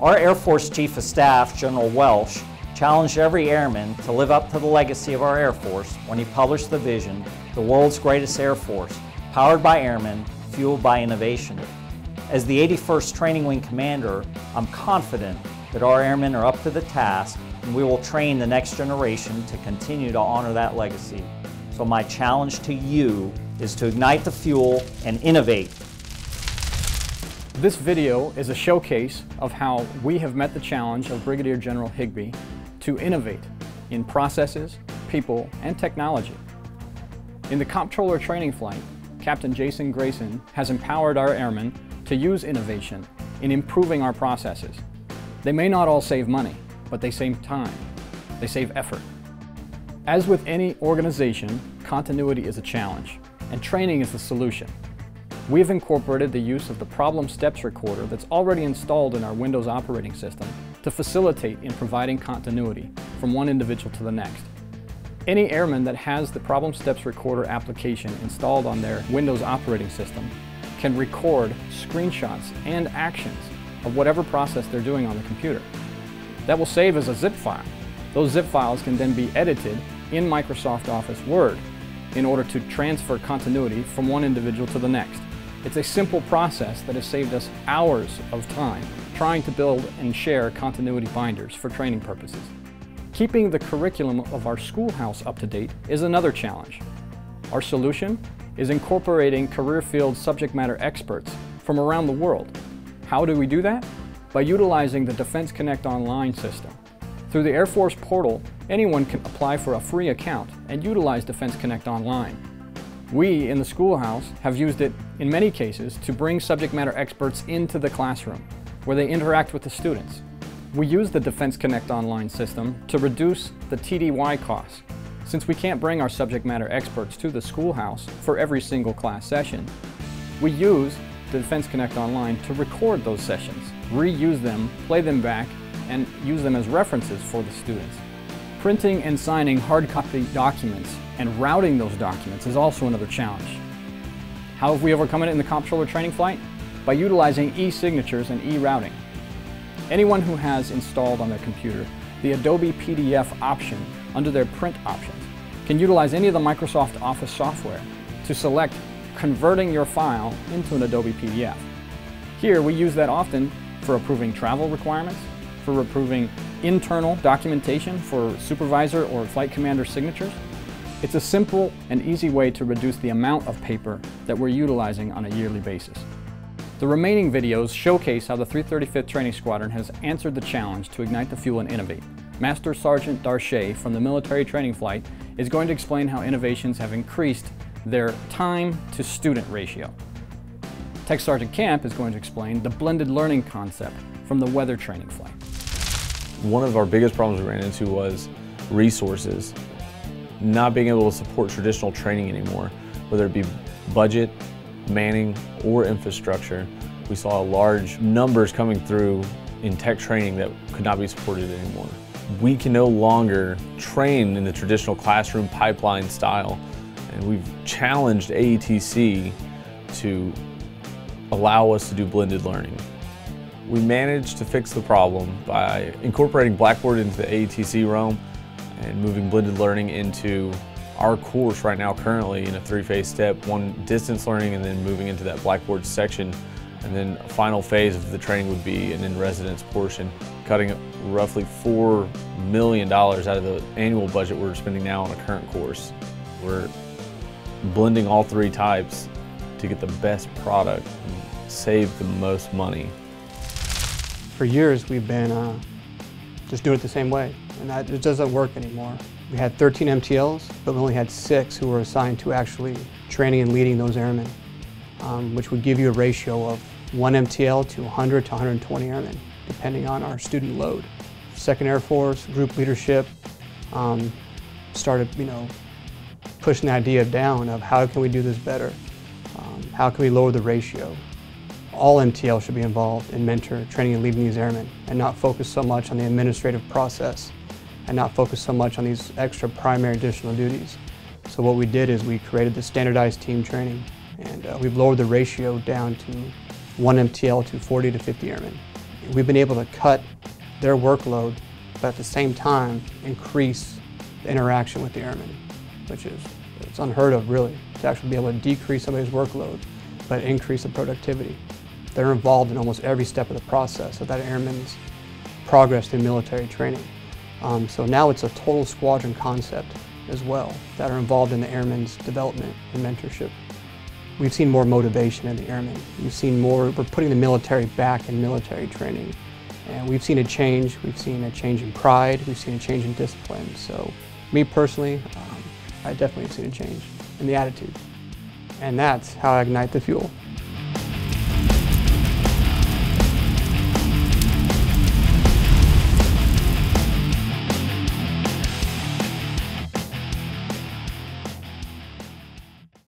Our Air Force Chief of Staff, General Welsh, challenged every airman to live up to the legacy of our Air Force when he published the vision, the world's greatest Air Force, powered by airmen, fueled by innovation. As the 81st Training Wing Commander, I'm confident that our airmen are up to the task and we will train the next generation to continue to honor that legacy. So my challenge to you is to ignite the fuel and innovate. This video is a showcase of how we have met the challenge of Brigadier General Higby to innovate in processes, people, and technology. In the Comptroller training flight, Captain Jason Grayson has empowered our airmen to use innovation in improving our processes. They may not all save money, but they save time. They save effort. As with any organization, continuity is a challenge, and training is the solution. We've incorporated the use of the problem steps recorder that's already installed in our Windows operating system to facilitate in providing continuity from one individual to the next. Any airman that has the problem steps recorder application installed on their Windows operating system can record screenshots and actions of whatever process they're doing on the computer. That will save as a zip file. Those zip files can then be edited in Microsoft Office Word in order to transfer continuity from one individual to the next. It's a simple process that has saved us hours of time trying to build and share continuity binders for training purposes. Keeping the curriculum of our schoolhouse up to date is another challenge. Our solution is incorporating career field subject matter experts from around the world. How do we do that? By utilizing the Defense Connect Online system. Through the Air Force portal, anyone can apply for a free account and utilize Defense Connect Online. We, in the schoolhouse, have used it in many cases to bring subject matter experts into the classroom, where they interact with the students. We use the Defense Connect Online system to reduce the TDY costs. Since we can't bring our subject matter experts to the schoolhouse for every single class session, we use the Defense Connect Online to record those sessions, reuse them, play them back, and use them as references for the students. Printing and signing hard copy documents and routing those documents is also another challenge. How have we overcome it in the Comptroller training flight? By utilizing e-signatures and e-routing. Anyone who has installed on their computer the Adobe PDF option under their print options can utilize any of the Microsoft Office software to select converting your file into an Adobe PDF. Here we use that often for approving travel requirements, for approving internal documentation for supervisor or flight commander signatures. It's a simple and easy way to reduce the amount of paper that we're utilizing on a yearly basis. The remaining videos showcase how the 335th Training Squadron has answered the challenge to ignite the fuel and innovate. Master Sergeant Darche from the military training flight is going to explain how innovations have increased their time to student ratio. Tech Sergeant Camp is going to explain the blended learning concept from the weather training flight. One of our biggest problems we ran into was resources. Not being able to support traditional training anymore, whether it be budget, manning, or infrastructure. We saw large numbers coming through in tech training that could not be supported anymore. We can no longer train in the traditional classroom pipeline style, and we've challenged AETC to allow us to do blended learning. We managed to fix the problem by incorporating Blackboard into the AETC realm and moving blended learning into our course right now currently in a three-phase step, one distance learning and then moving into that Blackboard section. And then a final phase of the training would be an in-residence portion, cutting roughly $4 million out of the annual budget we're spending now on a current course. We're blending all three types to get the best product and save the most money. For years we've been just doing it the same way, and that it doesn't work anymore. We had 13 MTLs, but we only had 6 who were assigned to actually training and leading those airmen, which would give you a ratio of 1 MTL to 100 to 120 airmen, depending on our student load. 2nd Air Force, group leadership, started pushing the idea down of how can we do this better, how can we lower the ratio. All MTL should be involved in mentor training and leading these airmen and not focus so much on the administrative process and not focus so much on these extra primary additional duties. So what we did is we created the standardized team training, and we've lowered the ratio down to 1 MTL to 40 to 50 airmen. We've been able to cut their workload, but at the same time increase the interaction with the airmen, which is it's unheard of really, to actually be able to decrease somebody's workload, but increase the productivity. They're involved in almost every step of the process of that airman's progress through military training. So now it's a total squadron concept as well that are involved in the airmen's development and mentorship. We've seen more motivation in the airmen. We've seen more, we're putting the military back in military training. And we've seen a change. We've seen a change in pride. We've seen a change in discipline. So me personally, I definitely have seen a change in the attitude. And that's how I ignite the fuel.